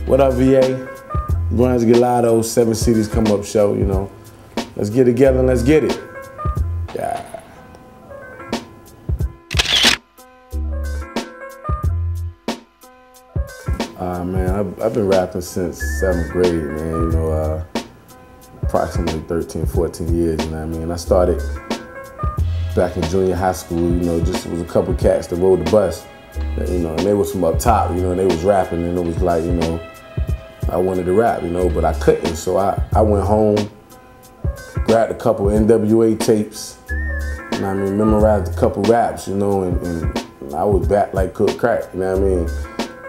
What up, VA? Grunge Gallardo, 7 Cities Come Up show, you know. Let's get together and let's get it. Yeah. Man, I've been rapping since 7th grade, man, you know, approximately 13, 14 years, you know what I mean? I started back in junior high school, you know, just it was a couple cats that rode the bus, you know, and they was from up top, you know, and they was rapping, and it was like, you know, I wanted to rap, you know, but I couldn't, so I went home, grabbed a couple NWA tapes, you know what I mean, memorized a couple raps, you know, and I was back like cooked crack, you know what I mean?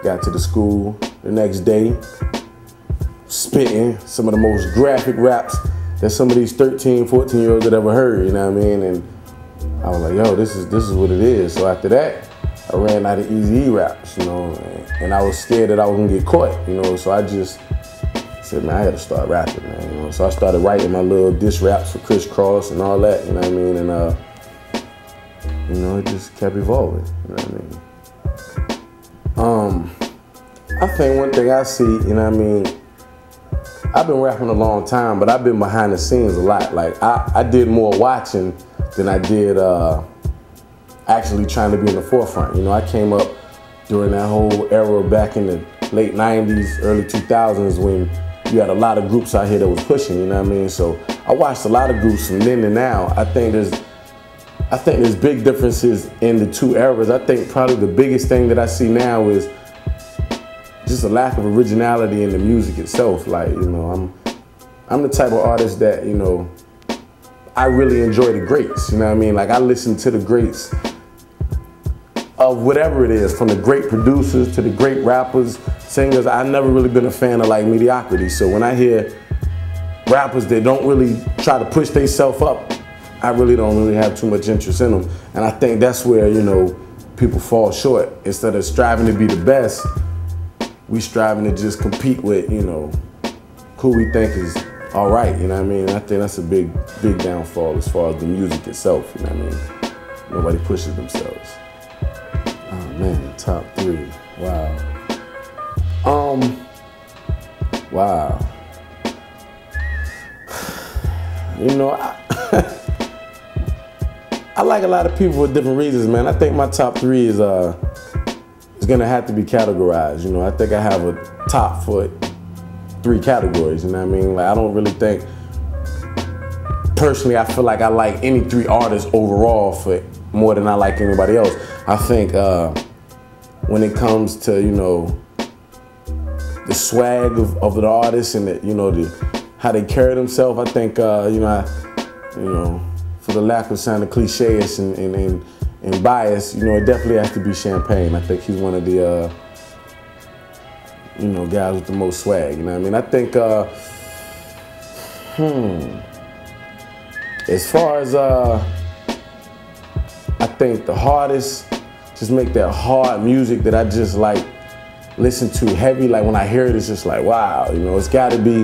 Got to the school the next day, spitting some of the most graphic raps that some of these 13, 14-year-olds had ever heard, you know what I mean? And I was like, yo, this is what it is. So after that, I ran out of Easy raps, you know, and I was scared that I was gonna get caught, you know, so I just said, man, I had to start rapping, man, you know. So I started writing my little diss raps for Criss Cross and all that, you know what I mean? And, you know, it just kept evolving, you know what I mean? I think one thing I see, you know what I mean, I've been rapping a long time, but I've been behind the scenes a lot. Like, I did more watching than I did actually trying to be in the forefront. You know, I came up during that whole era back in the late 90s, early 2000s when you had a lot of groups out here that was pushing, you know what I mean? So I watched a lot of groups from then to now. I think there's big differences in the two eras. I think probably the biggest thing that I see now is just a lack of originality in the music itself. Like, you know, I'm the type of artist that, you know, I really enjoy the greats, you know what I mean? Like, I listen to the greats of whatever it is, from the great producers to the great rappers, singers. I've never really been a fan of like mediocrity. So when I hear rappers that don't really try to push themselves up, I really don't really have too much interest in them. And I think that's where, you know, people fall short. Instead of striving to be the best, we striving to just compete with, you know, who we think is all right, you know what I mean? I think that's a big downfall as far as the music itself, you know what I mean? Nobody pushes themselves. Oh man, top 3, wow. Wow. You know, I like a lot of people for different reasons, man. I think my top 3 is gonna have to be categorized. You know, I think I have a top for 3 categories, you know what I mean? Like, I don't really think, personally, I feel like I like any 3 artists overall for more than I like anybody else. I think when it comes to, you know, the swag of the artist and the, you know, how they carry themselves, I think, you know, for the lack of sounding cliche-ish and biased, you know, it definitely has to be Champagne. I think he's one of the, you know, guys with the most swag, you know what I mean? I think, as far as, I think the hardest, just make that hard music that I just like listen to heavy. Like when I hear it, it's just like, wow, you know, it's gotta be,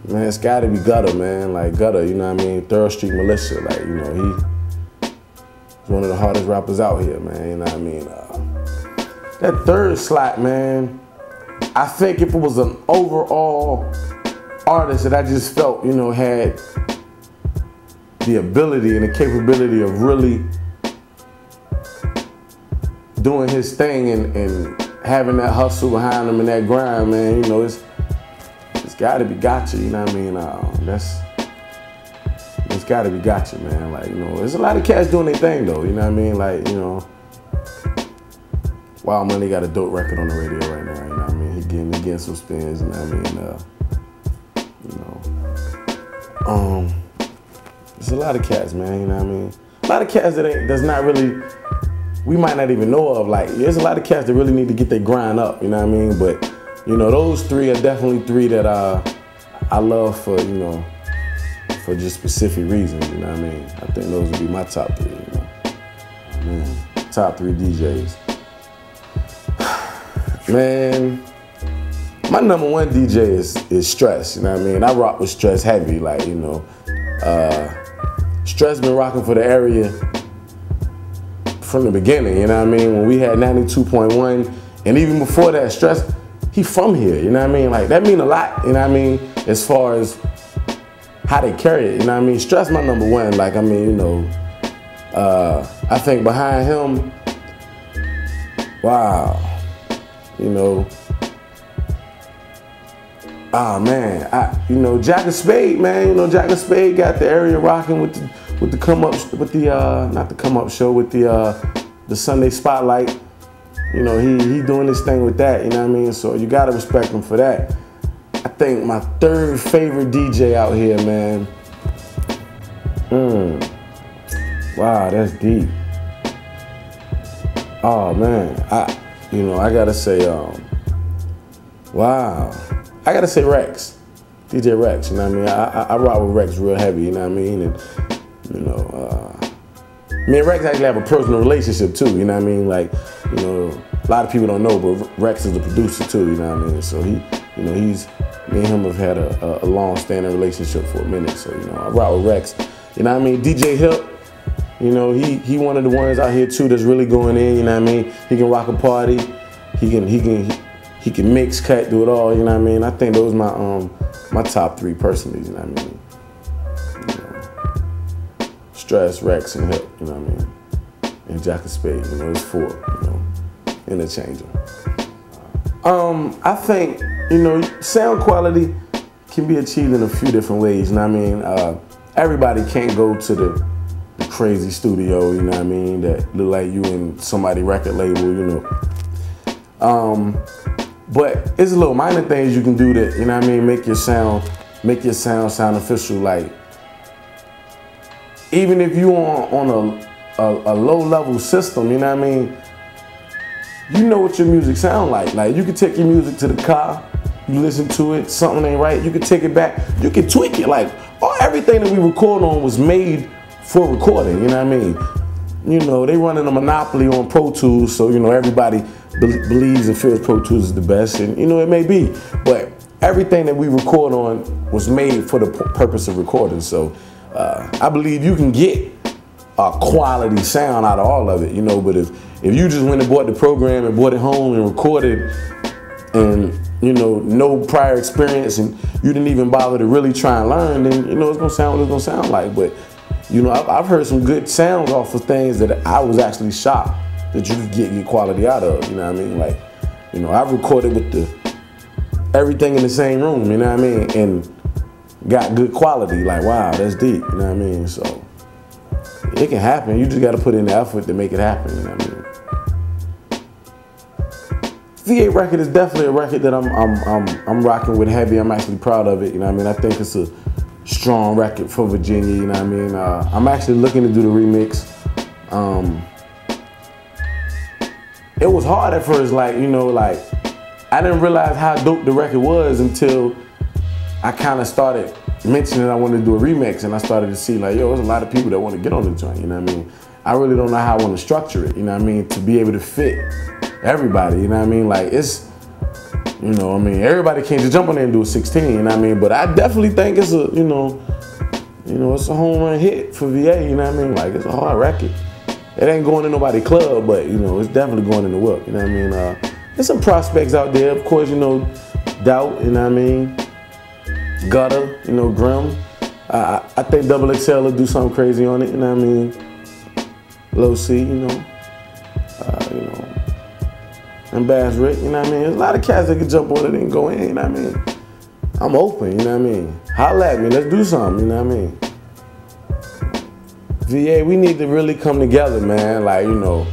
man, it's gotta be Gutter, man. Like Gutter, you know what I mean? Third Street Militia, like, you know, he's one of the hardest rappers out here, man, you know what I mean? That third slot, man, I think if it was an overall artist that I just felt, you know, had the ability and the capability of really doing his thing and having that hustle behind him and that grind, man, you know, it's gotta be Gotcha, you know what I mean? It's gotta be Gotcha, man. Like, you know, there's a lot of cats doing their thing though, you know what I mean? Like, you know, Wild Money got a dope record on the radio right now, you know what I mean? He getting some spins, you know what I mean? There's a lot of cats, man, you know what I mean? A lot of cats that's not really, we might not even know of. Like, there's a lot of cats that really need to get their grind up, you know what I mean? But, you know, those 3 are definitely 3 that I love for, you know, for just specific reasons, you know what I mean? I think those would be my top 3, you know? Man, top 3 DJs. Man, my number 1 DJ is Stress, you know what I mean? I rock with Stress heavy, like, you know. Stress been rocking for the area from the beginning, you know what I mean? When we had 92.1, and even before that, Stress he from here, you know what I mean? Like, that mean a lot, you know what I mean? As far as how they carry it, you know what I mean? Stress my number one, like, I mean, you know, I think behind him, wow, you know, man, you know, Jack of Spade, man, you know, Jack of Spade got the area rocking with the come up, with the not the come up show, with the Sunday Spotlight. You know, he doing his thing with that, you know what I mean? So you gotta respect him for that. I think my third favorite DJ out here, man. Wow, that's deep. Oh man, I gotta say, wow. I gotta say Rex, DJ Rex, you know what I mean? I rock with Rex real heavy, you know what I mean? And, you know, me and Rex actually have a personal relationship too, you know what I mean? Like, you know, a lot of people don't know, but Rex is a producer too, you know what I mean? So me and him have had a long-standing relationship for a minute, so, you know, I rock with Rex. You know what I mean? DJ Hip, you know, he one of the ones out here too that's really going in, you know what I mean? He can rock a party, he can mix, cut, do it all, you know what I mean? I think those are my top three personally, you know what I mean? You know, Stress, Rex, and Hip, you know what I mean? And Jack of Spade, you know, it's four, you know, interchangeable. I think, you know, sound quality can be achieved in a few different ways, you know what I mean? Everybody can't go to the crazy studio, you know what I mean, that look like you in somebody's record label, you know. But it's little minor things you can do that, you know what I mean, make your sound sound official. Like, even if you on a low level system, you know what I mean, you know what your music sound like. Like, you can take your music to the car, you listen to it, something ain't right, you can take it back, you can tweak it. Like, everything that we record on was made for recording, you know what I mean? You know, they running a monopoly on Pro Tools, so, you know, everybody believes and feels Pro Tools is the best, and, you know, it may be, but everything that we record on was made for the purpose of recording. So I believe you can get a quality sound out of all of it, you know, but if you just went and bought the program and brought it home and recorded and, you know, no prior experience, and you didn't even bother to really try and learn, then, you know, it's gonna sound what it's gonna sound like. But, you know, I've heard some good sounds off of things that I was actually shocked that you could get quality out of, you know what I mean? Like, you know, I've recorded with everything in the same room, you know what I mean? And got good quality, like, wow, that's deep, you know what I mean? So, it can happen. You just gotta put in the effort to make it happen, you know what I mean? V8 record is definitely a record that I'm rocking with heavy. I'm actually proud of it, you know what I mean? I think it's a strong record for Virginia, you know what I mean? I'm actually looking to do the remix. It was hard at first, like, you know, like, I didn't realize how dope the record was until I kind of started mentioning I wanted to do a remix, and I started to see, like, yo, there's a lot of people that want to get on the joint, you know what I mean? I really don't know how I want to structure it, you know what I mean, to be able to fit everybody, you know what I mean? Like, it's, you know, I mean, everybody can't just jump on there and do a 16, you know what I mean? But I definitely think it's a, you know, it's a home run hit for VA, you know what I mean? Like, it's a hard record. It ain't going in nobody's club, but, you know, it's definitely going in the whip, you know what I mean? There's some prospects out there, of course, you know, Doubt, you know what I mean? Gutter, you know, Grim. I think Double XL will do something crazy on it, you know what I mean? Low C, you know, and Bass Rick, you know what I mean? There's a lot of cats that can jump on it and go in, you know what I mean? I'm open, you know what I mean? Holla at me, let's do something, you know what I mean? VA, we need to really come together, man. Like, you know,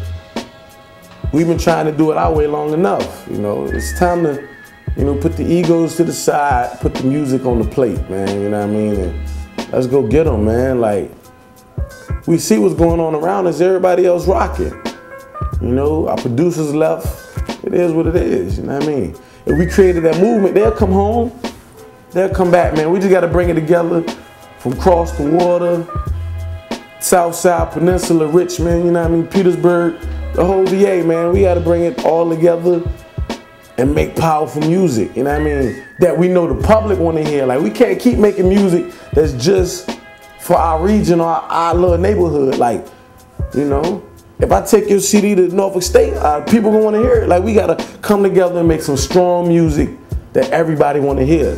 we've been trying to do it our way long enough, you know? It's time to, you know, put the egos to the side, put the music on the plate, man, you know what I mean? And let's go get them, man. Like, we see what's going on around us, everybody else rocking. You know, our producers left. It is what it is, you know what I mean? If we created that movement, they'll come home, they'll come back, man. We just gotta bring it together from across the water, South Side, Peninsula, Richmond, you know what I mean, Petersburg, the whole VA, man. We gotta bring it all together and make powerful music, you know what I mean? That we know the public wanna hear. Like, we can't keep making music that's just for our region or our little neighborhood. Like, you know, if I take your CD to Norfolk State, people gonna wanna hear it. Like, we gotta come together and make some strong music that everybody wanna hear,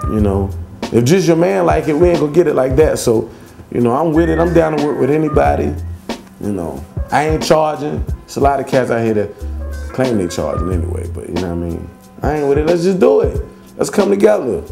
you know. If just your man like it, we ain't gonna get it like that. So, you know, I'm with it. I'm down to work with anybody. You know, I ain't charging. It's a lot of cats out here that claim they charging anyway, but you know what I mean? I ain't with it. Let's just do it. Let's come together.